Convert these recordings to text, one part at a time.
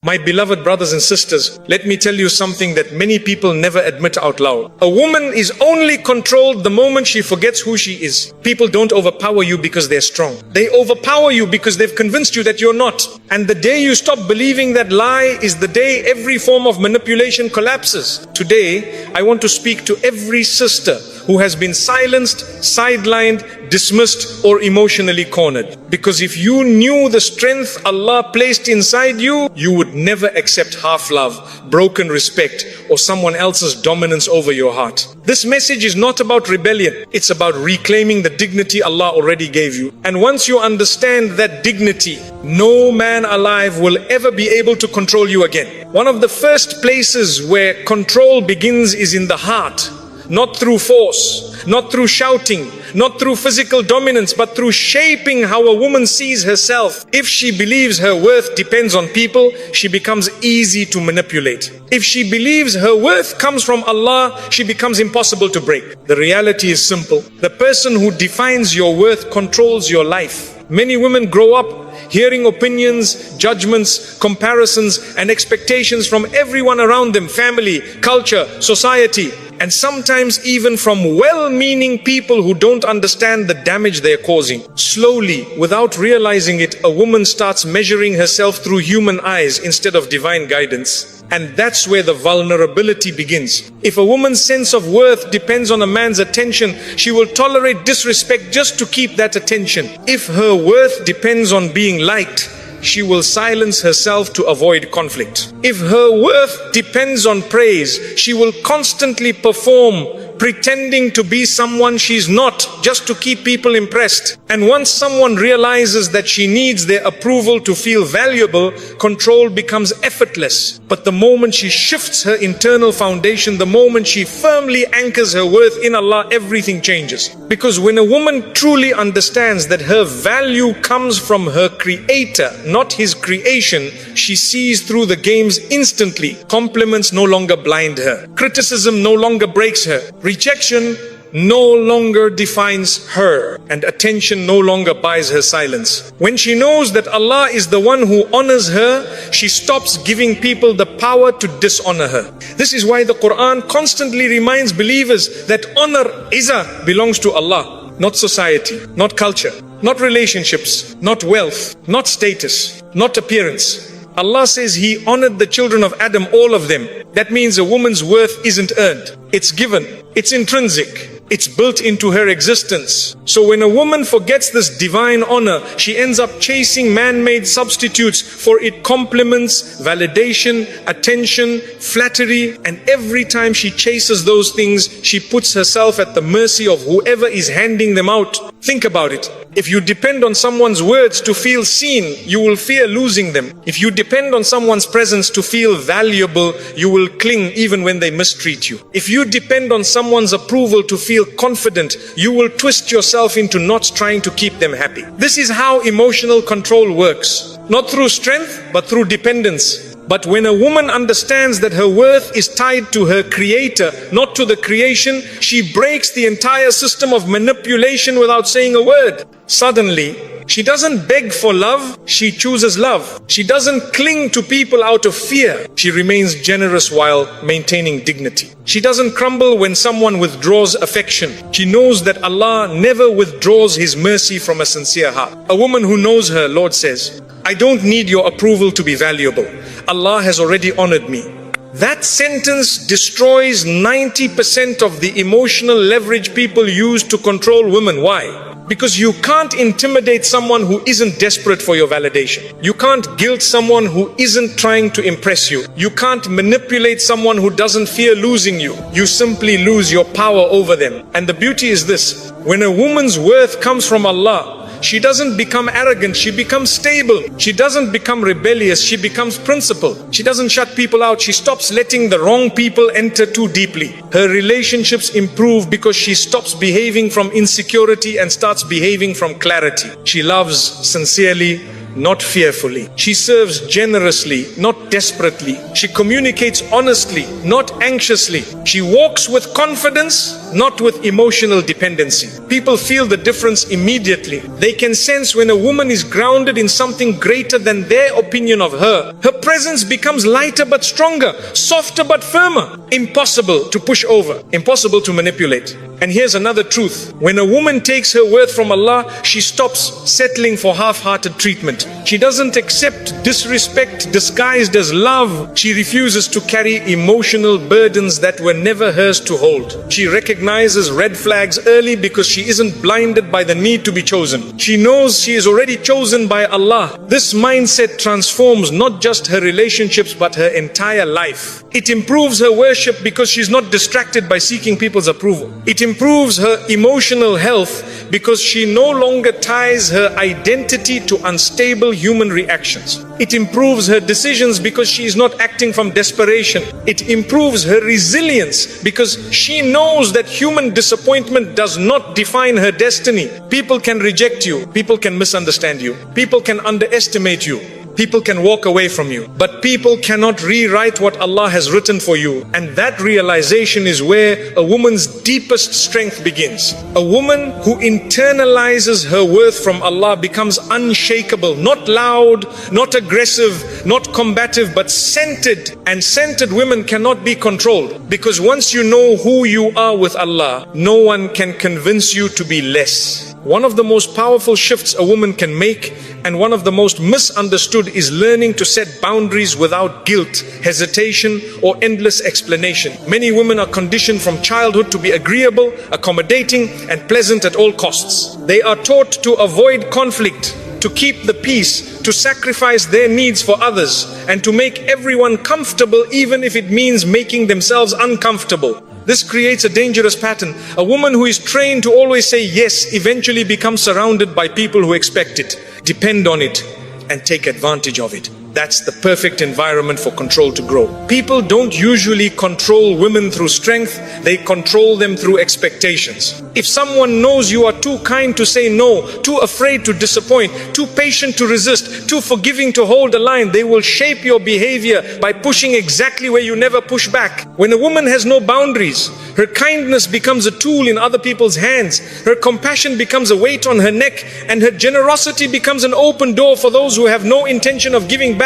My beloved brothers and sisters, let me tell you something that many people never admit out loud. A woman is only controlled the moment she forgets who she is. People don't overpower you because they're strong. They overpower you because they've convinced you that you're not. And the day you stop believing that lie is the day every form of manipulation collapses. Today, I want to speak to every sister who has been silenced, sidelined, dismissed, or emotionally cornered. Because if you knew the strength Allah placed inside you, you would never accept half love, broken respect, or someone else's dominance over your heart. This message is not about rebellion. It's about reclaiming the dignity Allah already gave you. And once you understand that dignity, no man alive will ever be able to control you again. One of the first places where control begins is in the heart. Not through force, not through shouting, not through physical dominance, but through shaping how a woman sees herself. If she believes her worth depends on people, she becomes easy to manipulate. If she believes her worth comes from Allah, she becomes impossible to break. The reality is simple. The person who defines your worth controls your life. Many women grow up hearing opinions, judgments, comparisons, and expectations from everyone around them, family, culture, society, and sometimes even from well-meaning people who don't understand the damage they are causing. Slowly, without realizing it, a woman starts measuring herself through human eyes instead of divine guidance. And that's where the vulnerability begins. If a woman's sense of worth depends on a man's attention, she will tolerate disrespect just to keep that attention. If her worth depends on being liked, she will silence herself to avoid conflict. If her worth depends on praise, she will constantly perform, pretending to be someone she's not, just to keep people impressed. And once someone realizes that she needs their approval to feel valuable, control becomes effortless. But the moment she shifts her internal foundation, the moment she firmly anchors her worth in Allah, everything changes. Because when a woman truly understands that her value comes from her Creator, not His creation, she sees through the games instantly. Compliments no longer blind her. Criticism no longer breaks her. Rejection no longer defines her, and attention no longer buys her silence. When she knows that Allah is the one who honors her, she stops giving people the power to dishonor her. This is why the Qur'an constantly reminds believers that honor, izzah, belongs to Allah, not society, not culture, not relationships, not wealth, not status, not appearance. Allah says He honored the children of Adam, all of them. That means a woman's worth isn't earned. It's given. It's intrinsic. It's built into her existence. So when a woman forgets this divine honor, she ends up chasing man-made substitutes for it. Compliments, validation, attention, flattery, and every time she chases those things, she puts herself at the mercy of whoever is handing them out. Think about it. If you depend on someone's words to feel seen, you will fear losing them. If you depend on someone's presence to feel valuable, you will cling even when they mistreat you. If you depend on someone's approval to feel confident, you will twist yourself into knots trying to keep them happy. This is how emotional control works. Not through strength, but through dependence. But when a woman understands that her worth is tied to her Creator, not to the creation, she breaks the entire system of manipulation without saying a word. Suddenly, she doesn't beg for love, she chooses love. She doesn't cling to people out of fear. She remains generous while maintaining dignity. She doesn't crumble when someone withdraws affection. She knows that Allah never withdraws His mercy from a sincere heart. A woman who knows her Lord says, I don't need your approval to be valuable. Allah has already honored me. That sentence destroys 90% of the emotional leverage people use to control women. Why? Because you can't intimidate someone who isn't desperate for your validation. You can't guilt someone who isn't trying to impress you. You can't manipulate someone who doesn't fear losing you. You simply lose your power over them. And the beauty is this: when a woman's worth comes from Allah, she doesn't become arrogant, she becomes stable. She doesn't become rebellious, she becomes principled. She doesn't shut people out, she stops letting the wrong people enter too deeply. Her relationships improve because she stops behaving from insecurity and starts behaving from clarity. She loves sincerely, not fearfully. She serves generously, not desperately. She communicates honestly, not anxiously. She walks with confidence, not with emotional dependency. People feel the difference immediately. They can sense when a woman is grounded in something greater than their opinion of her. Her presence becomes lighter but stronger, softer but firmer. Impossible to push over, impossible to manipulate. And here's another truth. When a woman takes her worth from Allah, she stops settling for half-hearted treatment. She doesn't accept disrespect disguised as love. She refuses to carry emotional burdens that were never hers to hold. She recognizes red flags early because she isn't blinded by the need to be chosen. She knows she is already chosen by Allah. This mindset transforms not just her relationships but her entire life. It improves her worship because she's not distracted by seeking people's approval. It improves her emotional health because she no longer ties her identity to unstable human reactions. It improves her decisions because she is not acting from desperation. It improves her resilience because she knows that human disappointment does not define her destiny. People can reject you. People can misunderstand you. People can underestimate you. People can walk away from you, but people cannot rewrite what Allah has written for you. And that realization is where a woman's deepest strength begins. A woman who internalizes her worth from Allah becomes unshakable, not loud, not aggressive, not combative, but centered. And centered women cannot be controlled, because once you know who you are with Allah, no one can convince you to be less. One of the most powerful shifts a woman can make, and one of the most misunderstood, is learning to set boundaries without guilt, hesitation, or endless explanation. Many women are conditioned from childhood to be agreeable, accommodating, and pleasant at all costs. They are taught to avoid conflict, to keep the peace, to sacrifice their needs for others, and to make everyone comfortable even if it means making themselves uncomfortable. This creates a dangerous pattern. A woman who is trained to always say yes eventually becomes surrounded by people who expect it, depend on it, and take advantage of it. That's the perfect environment for control to grow. People don't usually control women through strength, they control them through expectations. If someone knows you are too kind to say no, too afraid to disappoint, too patient to resist, too forgiving to hold a line, they will shape your behavior by pushing exactly where you never push back. When a woman has no boundaries, her kindness becomes a tool in other people's hands, her compassion becomes a weight on her neck, and her generosity becomes an open door for those who have no intention of giving back.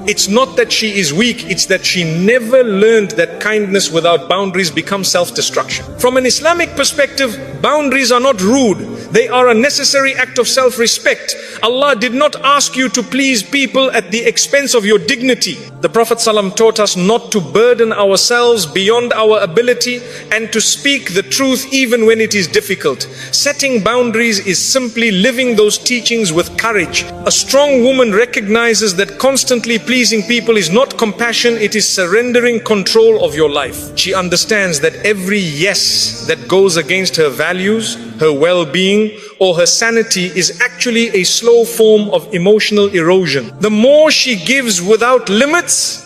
It's not that she is weak, it's that she never learned that kindness without boundaries becomes self-destruction. From an Islamic perspective, boundaries are not rude, they are a necessary act of self-respect. Allah did not ask you to please people at the expense of your dignity. The Prophet ﷺ taught us not to burden ourselves beyond our ability and to speak the truth even when it is difficult. Setting boundaries is simply living those teachings with courage. A strong woman recognizes that constantly pleasing people is not compassion, it is surrendering control of your life. She understands that every yes that goes against her values, her well-being, or her sanity is actually a slow form of emotional erosion. The more she gives without limits,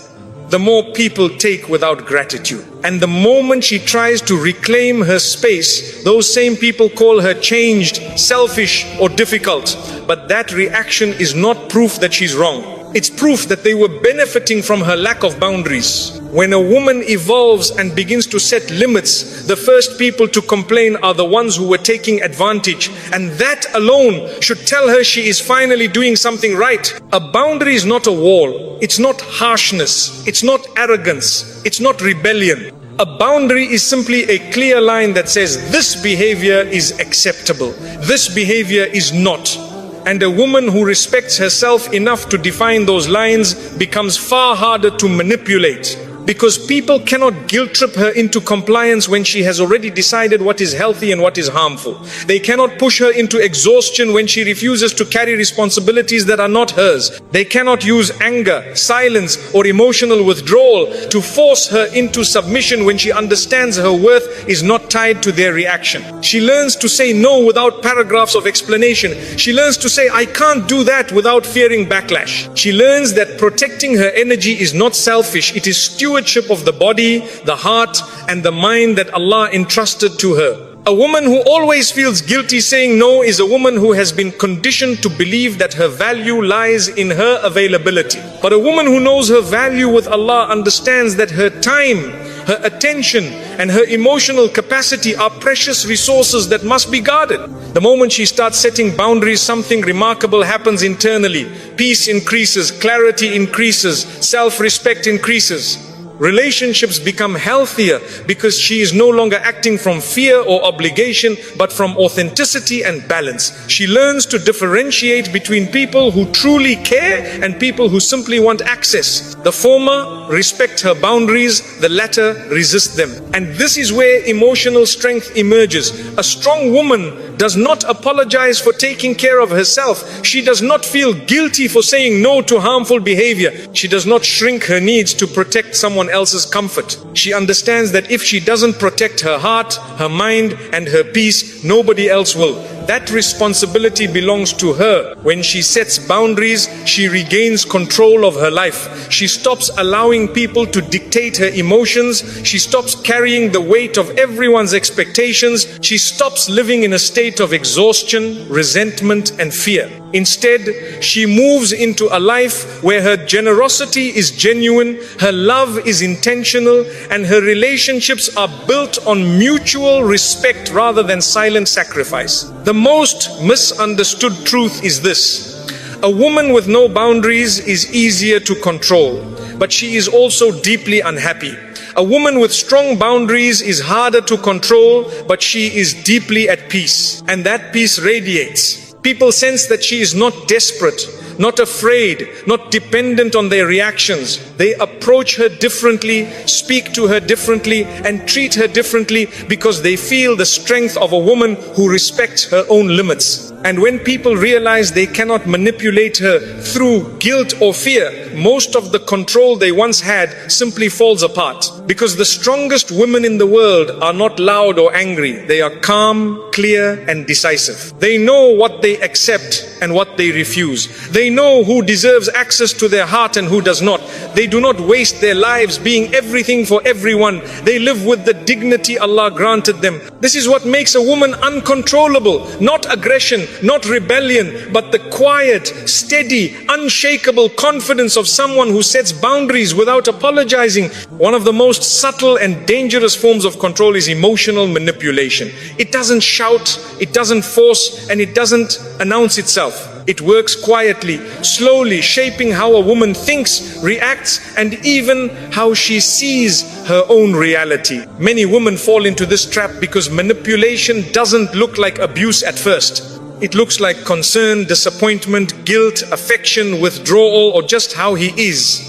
the more people take without gratitude. And the moment she tries to reclaim her space, those same people call her changed, selfish, or difficult. But that reaction is not proof that she's wrong. It's proof that they were benefiting from her lack of boundaries. When a woman evolves and begins to set limits, the first people to complain are the ones who were taking advantage. And that alone should tell her she is finally doing something right. A boundary is not a wall. It's not harshness. It's not arrogance. It's not rebellion. A boundary is simply a clear line that says this behavior is acceptable. This behavior is not. And a woman who respects herself enough to define those lines becomes far harder to manipulate. Because people cannot guilt trip her into compliance when she has already decided what is healthy and what is harmful. They cannot push her into exhaustion when she refuses to carry responsibilities that are not hers. They cannot use anger, silence, or emotional withdrawal to force her into submission when she understands her worth is not tied to their reaction. She learns to say no without paragraphs of explanation. She learns to say, I can't do that, without fearing backlash. She learns that protecting her energy is not selfish, it is stewardship of the body, the heart, and the mind that Allah entrusted to her. A woman who always feels guilty saying no is a woman who has been conditioned to believe that her value lies in her availability. But a woman who knows her value with Allah understands that her time, her attention and her emotional capacity are precious resources that must be guarded. The moment she starts setting boundaries, something remarkable happens internally. Peace increases, clarity increases, self-respect increases. Relationships become healthier because she is no longer acting from fear or obligation, but from authenticity and balance. She learns to differentiate between people who truly care and people who simply want access. The former respect her boundaries, the latter resist them. And this is where emotional strength emerges. A strong woman does not apologize for taking care of herself. She does not feel guilty for saying no to harmful behavior. She does not shrink her needs to protect someone else's comfort. She understands that if she doesn't protect her heart, her mind and her peace, nobody else will. That responsibility belongs to her. When she sets boundaries, she regains control of her life. She stops allowing people to dictate her emotions. She stops carrying the weight of everyone's expectations. She stops living in a state of exhaustion, resentment and fear. Instead, she moves into a life where her generosity is genuine, her love is intentional, and her relationships are built on mutual respect rather than silent sacrifice. The most misunderstood truth is this: a woman with no boundaries is easier to control, but she is also deeply unhappy. A woman with strong boundaries is harder to control, but she is deeply at peace, and that peace radiates. People sense that she is not desperate, not afraid, not dependent on their reactions. They approach her differently, speak to her differently, and treat her differently because they feel the strength of a woman who respects her own limits. And when people realize they cannot manipulate her through guilt or fear, most of the control they once had simply falls apart. Because the strongest women in the world are not loud or angry. They are calm, clear, and decisive. They know what they accept and what they refuse. They know who deserves access to their heart and who does not. They do not waste their lives being everything for everyone. They live with the dignity Allah granted them. This is what makes a woman uncontrollable. Not aggression, not rebellion, but the quiet, steady, unshakable confidence of someone who sets boundaries without apologizing. One of the most subtle and dangerous forms of control is emotional manipulation. It doesn't shout, it doesn't force, and it doesn't announce itself. It works quietly, slowly, shaping how a woman thinks, reacts, and even how she sees her own reality. Many women fall into this trap because manipulation doesn't look like abuse at first. It looks like concern, disappointment, guilt, affection, withdrawal, or just how he is.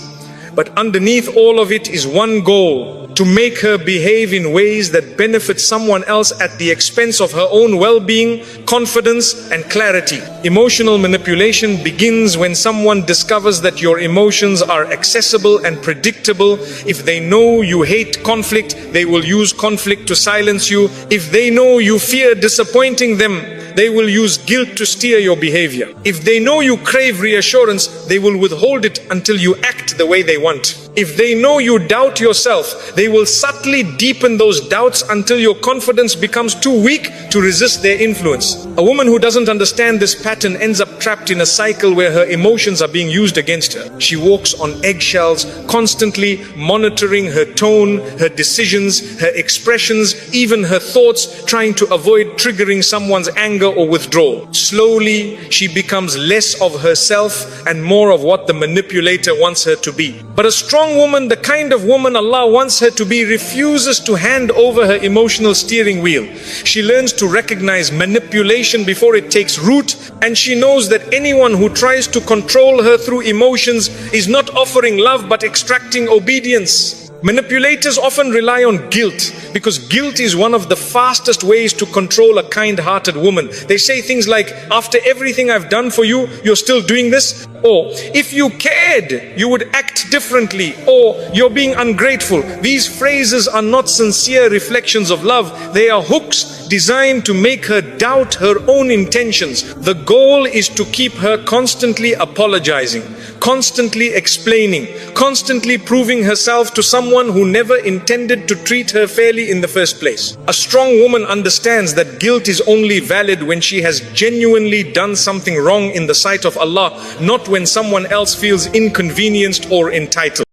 But underneath all of it is one goal: to make her behave in ways that benefit someone else at the expense of her own well-being, confidence, and clarity. Emotional manipulation begins when someone discovers that your emotions are accessible and predictable. If they know you hate conflict, they will use conflict to silence you. If they know you fear disappointing them, they will use guilt to steer your behavior. If they know you crave reassurance, they will withhold it until you act the way they want. If they know you doubt yourself, they will subtly deepen those doubts until your confidence becomes too weak to resist their influence. A woman who doesn't understand this pattern ends up trapped in a cycle where her emotions are being used against her. She walks on eggshells, constantly monitoring her tone, her decisions, her expressions, even her thoughts, trying to avoid triggering someone's anger or withdrawal. Slowly, she becomes less of herself and more of what the manipulator wants her to be. But a strong woman, the kind of woman Allah wants her to be, refuses to hand over her emotional steering wheel. She learns to recognize manipulation before it takes root, and she knows that anyone who tries to control her through emotions is not offering love but extracting obedience. Manipulators often rely on guilt because guilt is one of the fastest ways to control a kind-hearted woman. They say things like, after everything I've done for you, you're still doing this? or if you cared, you would act differently, or you're being ungrateful. These phrases are not sincere reflections of love. They are hooks designed to make her doubt her own intentions. The goal is to keep her constantly apologizing, constantly explaining, constantly proving herself to someone who never intended to treat her fairly in the first place. A strong woman understands that guilt is only valid when she has genuinely done something wrong in the sight of Allah, not when someone else feels inconvenienced or entitled.